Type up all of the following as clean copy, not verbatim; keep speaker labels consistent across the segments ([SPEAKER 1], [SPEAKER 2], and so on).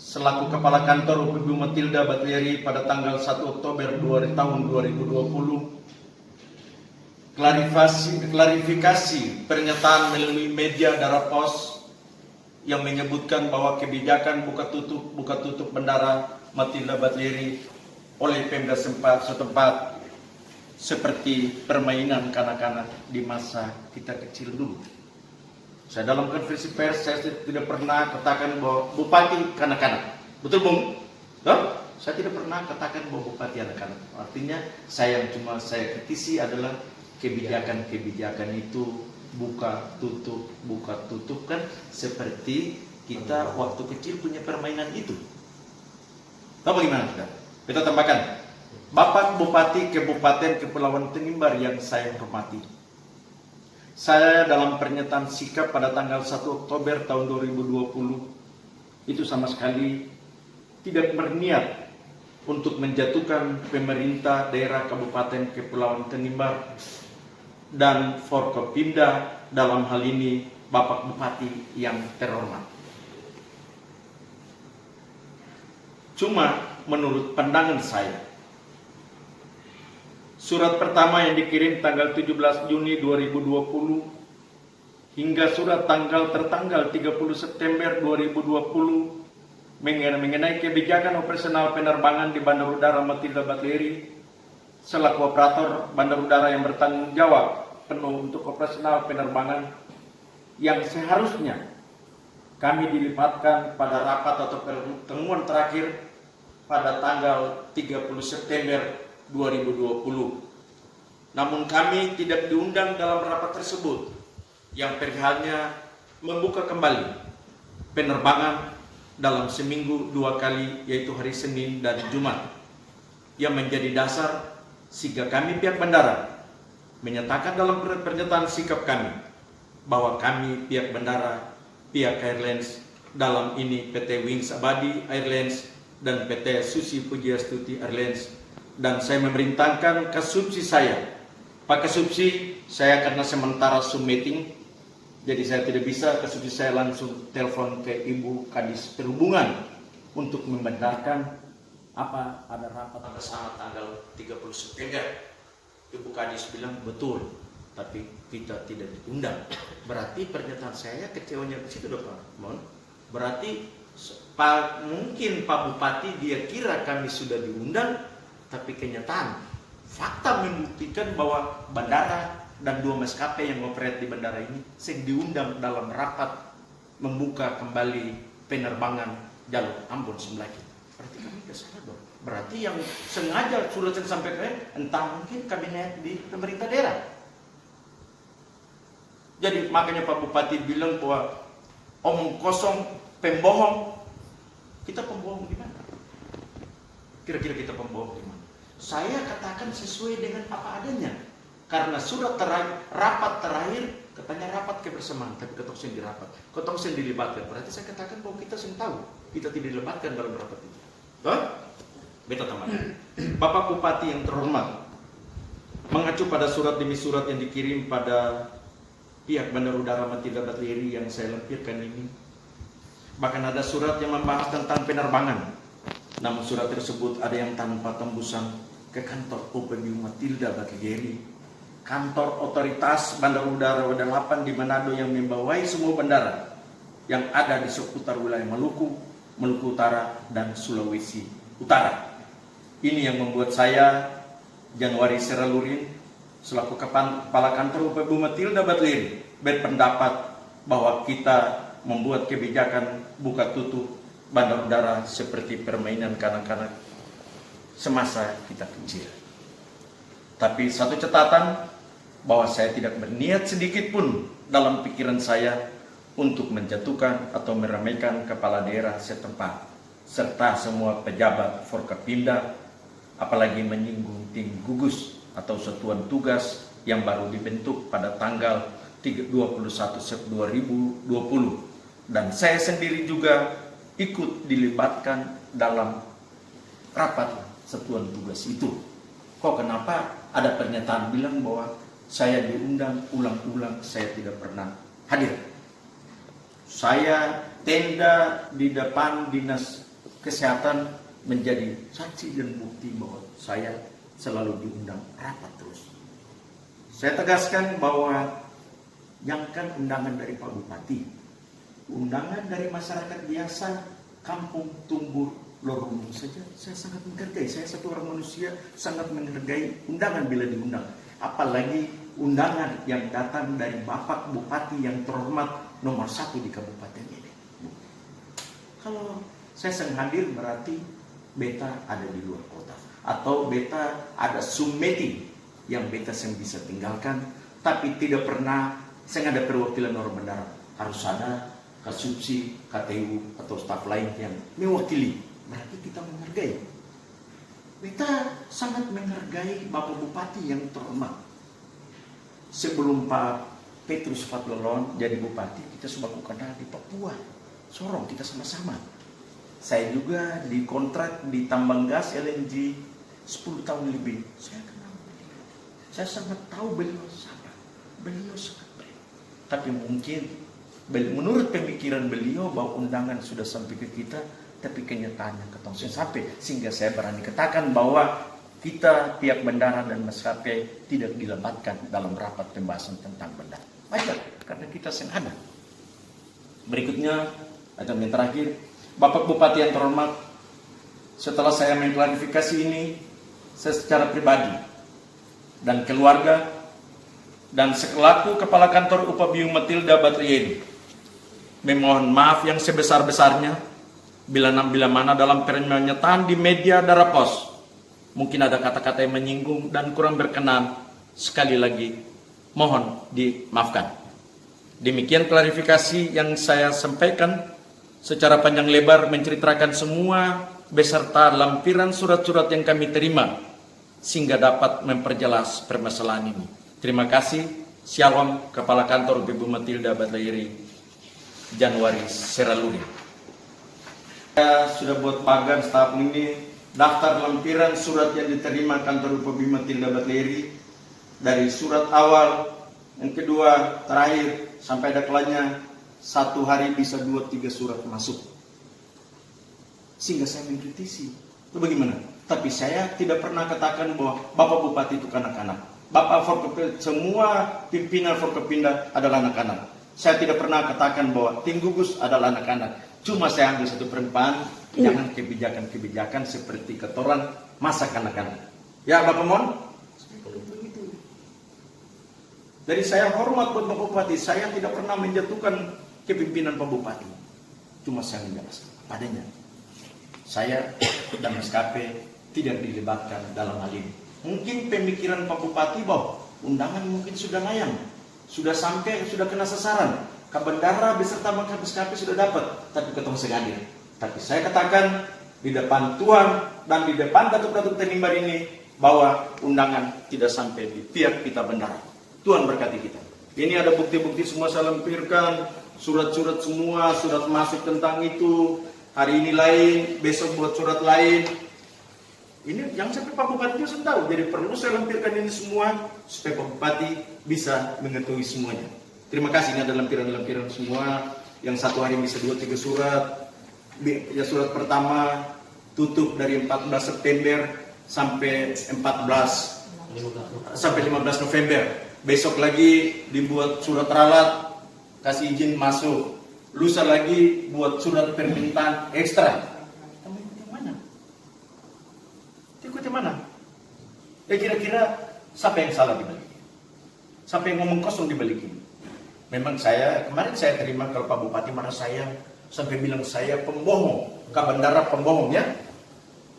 [SPEAKER 1] selaku Kepala Kantor UPBU Matilda Batlieri pada tanggal 1 Oktober tahun 2020, klarifikasi pernyataan melalui media Darah Pos yang menyebutkan bahwa kebijakan buka tutup Bandara Matilda Batlieri oleh Pemda setempat seperti permainan kanak-kanak di masa kita kecil dulu. Saya dalam konferensi pers saya tidak pernah katakan bahwa bupati kanak-kanak. Betul, Bung? Saya tidak pernah katakan bahwa bupati anak-anak. Artinya saya kritisi adalah kebijakan itu buka tutup kan seperti kita waktu kecil punya permainan itu. Tahu bagaimana kita tambahkan? Bapak Bupati Kabupaten Kepulauan Tanimbar yang saya hormati, saya dalam pernyataan sikap pada tanggal 1 Oktober tahun 2020 itu sama sekali tidak berniat untuk menjatuhkan pemerintah daerah Kabupaten Kepulauan Tanimbar dan Forkopimda, dalam hal ini Bapak Bupati yang terhormat. Cuma menurut pandangan saya, surat pertama yang dikirim tanggal 17 Juni 2020 hingga surat tertanggal 30 September 2020 mengenai kebijakan operasional penerbangan di Bandar Udara Matilda Batlieri selaku operator bandar udara yang bertanggung jawab penuh untuk operasional penerbangan, yang seharusnya kami dilibatkan pada rapat atau pertemuan terakhir pada tanggal 30 September 2020. Namun kami tidak diundang dalam rapat tersebut yang perihalnya membuka kembali penerbangan dalam seminggu 2 kali, yaitu hari Senin dan Jumat, yang menjadi dasar sehingga kami pihak bandara menyatakan dalam pernyataan sikap kami bahwa kami pihak bandara, pihak airlines, dalam ini PT Wings Abadi Airlines dan PT Susi Pujiastuti Airlines, dan saya memerintahkan kasubsi saya, Pak Kasubsi, saya karena sementara Zoom meeting, jadi saya tidak bisa, kasubsi saya langsung telepon ke Ibu Kadis Perhubungan untuk membenarkan apa ada rapat bersama tanggal 30 September. Ibu Kadis bilang betul, tapi kita tidak diundang. Berarti pernyataan saya kecewanya ke situ, Pak. Berarti mungkin Pak Bupati dia kira kami sudah diundang, tapi kenyataan fakta membuktikan bahwa bandara dan 2 maskapai yang operate di bandara ini sedang diundang dalam rapat membuka kembali penerbangan jalur Ambon Semlaki. Berarti kami tidak salah dong. Berarti yang sengaja surat yang sampaikan entah mungkin kabinet di pemerintah daerah. Jadi makanya Pak Bupati bilang bahwa omong kosong, pembohong. Kita pembohong di mana? Kira-kira kita pembohong di mana? Saya katakan sesuai dengan apa adanya. Karena surat rapat terakhir katanya rapat kebersamaan, tapi ketong sen dirapat, ketong sen dilibatkan. Berarti saya katakan bahwa kita sen tahu kita tidak dilibatkan dalam rapat itu. Beta teman. Bapak Bupati yang terhormat, mengacu pada surat demi surat yang dikirim pada pihak Bandar Udara Matilda Batlieri yang saya lampirkan ini, bahkan ada surat yang membahas tentang penerbangan. Namun surat tersebut ada yang tanpa tembusan ke kantor UPBU Matilda Batlieri, kantor otoritas Bandar Udara Wadah 8 di Manado yang membawai semua bandara yang ada di seputar wilayah Maluku, Maluku Utara, dan Sulawesi Utara. Ini yang membuat saya, Januari Seralurin, selaku Kepala Kantor UPBU Matilda Batlieri, berpendapat bahwa kita membuat kebijakan buka tutup bandar udara seperti permainan kanak-kanak semasa kita kecil. Tapi satu catatan, bahwa saya tidak berniat sedikit pun dalam pikiran saya untuk menjatuhkan atau meramaikan kepala daerah setempat serta semua pejabat Forkopimda, apalagi menyinggung tim gugus atau satuan tugas yang baru dibentuk pada tanggal 21 September 2020, dan saya sendiri juga ikut dilibatkan dalam rapat satuan tugas itu. Kok kenapa ada pernyataan bilang bahwa saya diundang ulang-ulang, saya tidak pernah hadir. Saya tenda di depan dinas kesehatan menjadi saksi dan bukti bahwa saya selalu diundang rapat terus. Saya tegaskan bahwa jangankan undangan dari Pak Bupati, undangan dari masyarakat biasa, kampung tumbuh lorong saja, saya sangat menghargai. Saya satu orang manusia sangat menghargai undangan bila diundang. Apalagi undangan yang datang dari Bapak Bupati yang terhormat nomor 1 di kabupaten ini. Kalau saya sedang hadir berarti beta ada di luar kota, atau beta ada Zoom meeting yang beta yang bisa tinggalkan, tapi tidak pernah saya ada perwakilan orang bandara. Harus ada Kasubsi, KTU atau staf lain yang mewakili. Berarti kita menghargai. Beta sangat menghargai Bapak Bupati yang terhormat. Sebelum Pak Petrus Fadlolon jadi bupati, kita sudah kenal di Papua, Sorong, kita sama-sama. Saya juga dikontrak di tambang gas LNG 10 tahun lebih. Saya kenal beliau. Saya sangat tahu beliau siapa. Beliau sangat baik. Tapi mungkin menurut pemikiran beliau bahwa undangan sudah sampai ke kita, tapi kenyataannya ketong sampai, sehingga saya berani katakan bahwa kita pihak bandara dan maskapai tidak dilebatkan dalam rapat pembahasan tentang bandara. Wajar, karena kita senada. Berikutnya, atau yang terakhir, Bapak Bupati yang terhormat, setelah saya mengklarifikasi ini, saya secara pribadi dan keluarga dan selaku Kepala Kantor Upabiung Matilda Batlieri memohon maaf yang sebesar-besarnya bila mana dalam pernyataan di media Darapos mungkin ada kata-kata yang menyinggung dan kurang berkenan. Sekali lagi mohon dimaafkan. Demikian klarifikasi yang saya sampaikan secara panjang lebar, menceritakan semua beserta lampiran surat-surat yang kami terima sehingga dapat memperjelas permasalahan ini. Terima kasih. Shalom, Kepala Kantor Ibu Matilda Batlieri, Januari Seraluri. Saya sudah buat pagar staf ini daftar lampiran surat yang diterima Kantor Ibu Matilda Batlieri dari surat awal, yang kedua, terakhir sampai ada kelanya. Satu hari bisa 2-3 surat masuk. Sehingga saya mengkritisi. Itu bagaimana? Tapi saya tidak pernah katakan bahwa Bapak Bupati itu kanak-kanak. Bapak Forkopimda, semua pimpinan Forkopimda adalah anak-anak. Saya tidak pernah katakan bahwa tim gugus adalah anak-anak. Cuma saya ambil satu perempaan, jangan kebijakan-kebijakan seperti ketoran masa kanak-kanak. Ya Bapak mohon. Jadi saya hormat buat Bapak Bupati. Saya tidak pernah menjatuhkan kepimpinan Pak Bupati. Cuma saya menjelaskan padanya. Saya dan maskapai tidak dilibatkan dalam hal ini. Mungkin pemikiran Pak Bupati bahwa undangan mungkin sudah layang, sudah sampai, sudah kena sasaran. Bandara beserta maskapai sudah dapat, tapi ketemu segadir. Tapi saya katakan di depan Tuhan dan di depan Datuk-Datuk Tenimbar ini bahwa undangan tidak sampai di pihak kita bandara. Tuhan berkati kita. Ini ada bukti-bukti semua saya lampirkan, surat-surat semua, surat masuk tentang itu. Hari ini lain, besok buat surat lain. Ini yang sampai Pak Bupati itu saya tahu. Jadi perlu saya lampirkan ini semua supaya Pak Bupati bisa mengetahui semuanya. Terima kasih, ini ada lampiran-lampiran semua. Yang satu hari bisa 2-3 surat. Ya, surat pertama tutup dari 14 September sampai 15 November. Besok lagi dibuat surat ralat, kasih izin masuk. Lusa lagi buat surat permintaan ekstra. Kamu ikut yang mana? Ikut yang mana? Ya kira-kira siapa yang salah di balik ini? Siapa yang ngomong kosong di balik ini? Memang kemarin saya terima kalau Pak Bupati marah saya, sampai bilang saya pembohong, Bandara pembohong ya.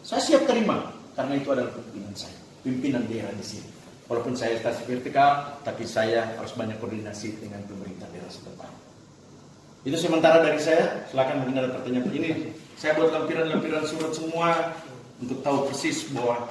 [SPEAKER 1] Saya siap terima, karena itu adalah pimpinan saya, pimpinan daerah di sini. Walaupun saya stasi vertikal, tapi saya harus banyak koordinasi dengan pemerintah daerah setempat. Itu sementara dari saya. Silakan mungkin ada pertanyaan ini. Saya buat lampiran-lampiran surat semua untuk tahu persis bahwa